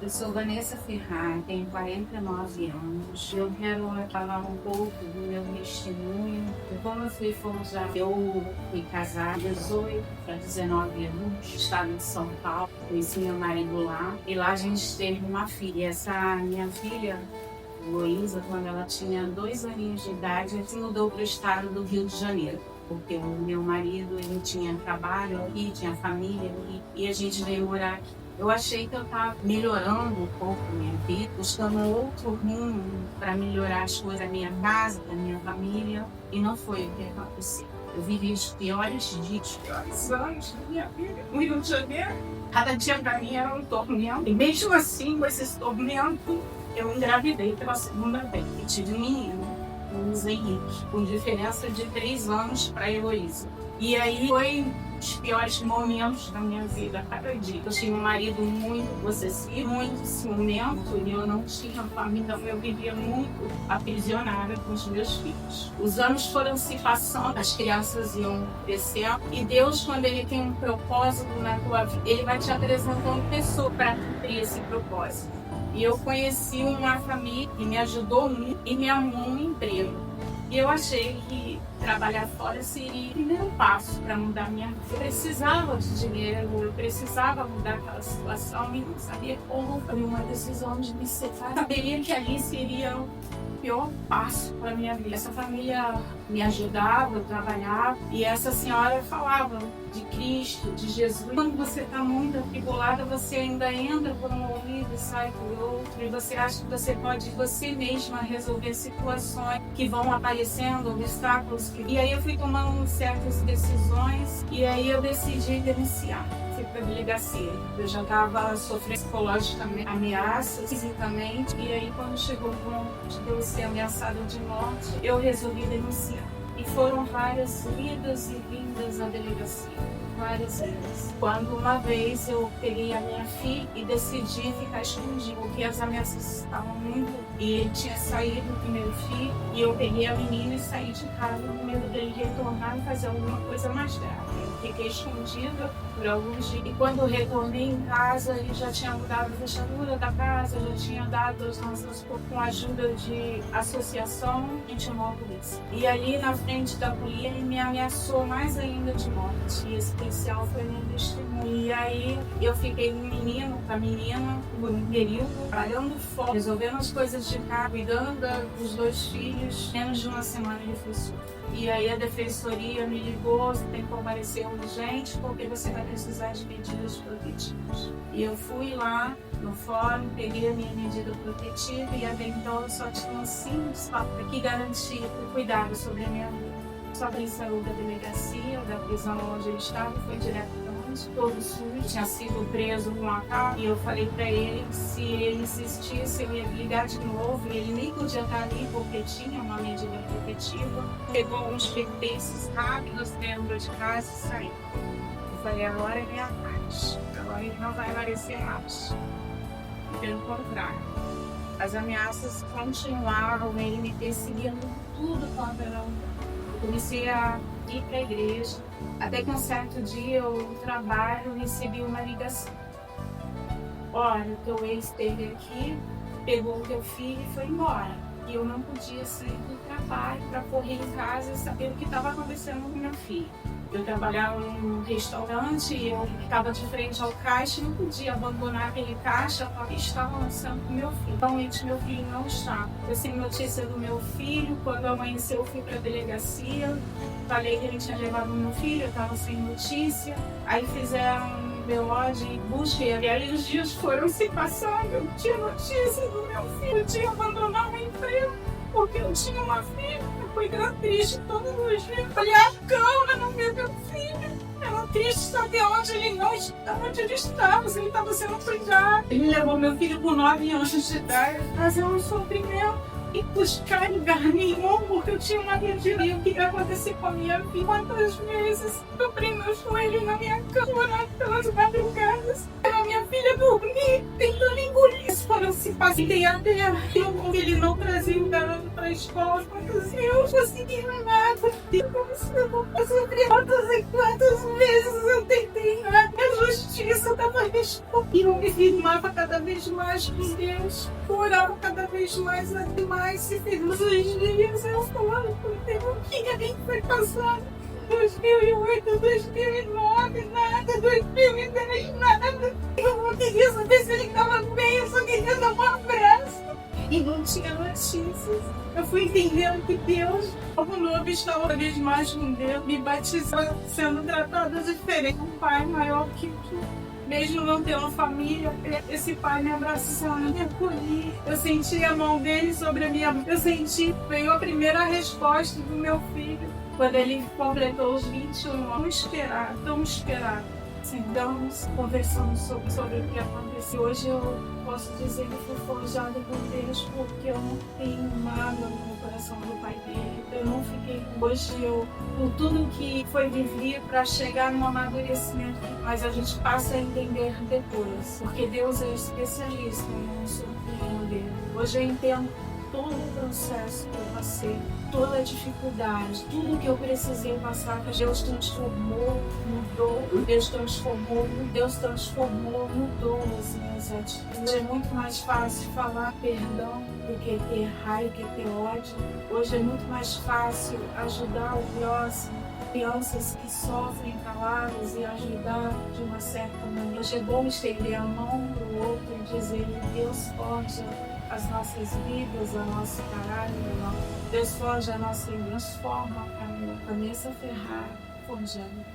Eu sou Vanessa Ferrar, tenho 49 anos. Eu quero falar um pouco do meu testemunho, de como eu fui forjar. Eu fui casada 18 para 19 anos, no estado de São Paulo. Conheci meu marido lá e lá a gente teve uma filha. E essa minha filha, Luísa, quando ela tinha 2 aninhos de idade, ela se mudou para o estado do Rio de Janeiro. Porque o meu marido, ele tinha trabalho aqui, tinha família aqui, e a gente veio morar aqui. Eu achei que eu estava melhorando um pouco a minha vida, buscando outro rumo para melhorar as coisas da minha casa, da minha família, e não foi o que aconteceu. Eu vivi os piores dias, os piores anos da minha vida no Rio de Janeiro. Cada dia para mim era um tormento, e mesmo assim, com esses tormentos, eu engravidei pela segunda vez e tive um menino. O Luiz Henrique, com diferença de 3 anos para a Heloísa. E aí foi os piores momentos da minha vida, cada dia. Eu tinha um marido muito possessivo, muito ciumento, e eu não tinha família, então eu vivia muito aprisionada com os meus filhos. Os anos foram se passando, as crianças iam crescendo, e Deus, quando Ele tem um propósito na tua vida, Ele vai te apresentando pessoas para cumprir esse propósito. E eu conheci uma família que me ajudou muito e me arrumou um emprego. E eu achei que trabalhar fora seria o primeiro passo para mudar minha vida. Eu precisava de dinheiro, eu precisava mudar aquela situação e não sabia como. Foi uma decisão de me separar. Eu saberia que ali seria o pior passo para minha vida. Essa família me ajudava, eu trabalhava, e essa senhora falava de Cristo, de Jesus. Quando você está muito atribulada, você ainda entra por um ouvido e sai por outro, e você acha que você pode você mesma resolver situações que vão aparecendo, obstáculos. E aí eu fui tomando certas decisões, e aí eu decidi denunciar. Fui para a delegacia. Eu já estava sofrendo psicologicamente, ameaças fisicamente, e aí quando chegou o ponto de eu ser ameaçada de morte, eu resolvi denunciar. E foram várias idas e vindas à delegacia, várias vezes. Quando uma vez eu peguei a minha filha e decidi ficar escondida, porque as ameaças estavam muito, e ele tinha saído do primeiro filho, e eu peguei a menina e saí de casa com medo dele retornar e fazer alguma coisa mais grave. Eu fiquei escondida por alguns dias, e quando eu retornei em casa, ele já tinha mudado a fechadura da casa, já tinha dado as nossas com a ajuda de associação, a gente chamou a polícia. E ali na frente da polícia, ele me ameaçou mais ainda de morte. E esse policial foi meu testemunho. E aí eu fiquei com o menino, com a menina, por um período, trabalhando fora, resolvendo as coisas de casa, cuidando dos 2 filhos. Menos de uma semana ele foi solto. E aí a defensoria me ligou, você tem que comparecer urgente, porque você vai precisar de medidas protetivas. E eu fui lá no fórum, peguei a minha medida protetiva, e até então eu só tinha um simples papel que garantia o cuidado sobre a minha vida. Só que ele saiu da delegacia, da prisão onde ele estava, foi direto todo sujo, tinha sido preso com uma carta, e eu falei para ele que se ele insistisse, eu ia ligar de novo, e ele nem podia estar ali porque tinha uma medida protetiva. Pegou uns pertences rápidos dentro de casa e saiu. Eu falei, agora ele é a paz, agora ele não vai aparecer mais. Pelo contrário, as ameaças continuaram, ele me perseguindo tudo quanto era lugar. Eu comecei a ir para a igreja, até que um certo dia eu, no trabalho, recebi uma ligação. Olha, o teu ex esteve aqui, pegou o teu filho e foi embora. E eu não podia sair do trabalho para correr em casa e saber o que estava acontecendo com meu filho. Eu trabalhava num restaurante e eu ficava de frente ao caixa e não podia abandonar aquele caixa porque estava lançando com meu filho. Realmente meu filho não está. Eu sem notícia do meu filho, quando amanheceu eu fui para a delegacia, falei que ele tinha levado o meu filho, eu estava sem notícia. Aí fizeram um BO de busca, e aí os dias foram se passando, eu não tinha notícia do meu filho, eu tinha abandonado o emprego porque eu tinha uma filha. Fui triste todos os dias. Falei, a cama não vê meu filho. Era triste saber onde ele não estava, onde ele estava, se ele estava sendo cuidado. Ele levou meu filho com 9 anos de idade, fazer um sofrimento e buscar lugar nenhum, porque eu tinha uma medida e o que ia acontecer com a minha vida. Quantas vezes eu prei meu joelho na minha cama, pelas madrugadas, a minha filha dormir, tentando engolir. Foram se passei até ele não trazia o garoto para a escola. Quantas eu consegui nada. Eu sofri quantas vezes eu tentei nada. A justiça estava resposta. E eu me firmava cada vez mais com Deus. Eu orava cada vez mais, mais. E todos os dias eu falava com Deus, o que a gente foi passando? 2008, 2009, nada, 2010, nada. Eu não queria saber se ele estava bem, eu só queria dar um abraço. E não tinha notícias. Eu fui entendendo que Deus, como novo, estava cada vez mais com Deus, me batizando, sendo tratada diferente. Um pai maior que mesmo não tendo família, esse pai me abraçando, me acolhi. Eu senti a mão dele sobre a minha mão. Eu senti, veio a primeira resposta do meu filho. Quando ele completou os 21 anos, tão esperado. Sentamos, conversamos sobre o que aconteceu. Hoje eu posso dizer que fui forjada por Deus, porque eu não tenho mágoa no meu coração do pai dele. Eu não fiquei hoje, por tudo que foi vivido para chegar no amadurecimento, mas a gente passa a entender depois, porque Deus é especialista em nos surpreender. Hoje eu entendo todo o processo que eu passei, toda a dificuldade, tudo que eu precisei passar, que Deus transformou, mudou, Deus transformou, mudou as minhas atitudes. É muito mais fácil falar perdão do que ter raiva, do que ter ódio. Hoje é muito mais fácil ajudar o próximo, crianças que sofrem caladas e ajudar de uma certa maneira. Hoje é bom estender a mão para o outro e dizer: Deus forja as nossas vidas, o nosso caráter, Deus forja a nossa transforma, Caneça Ferrara, forjando.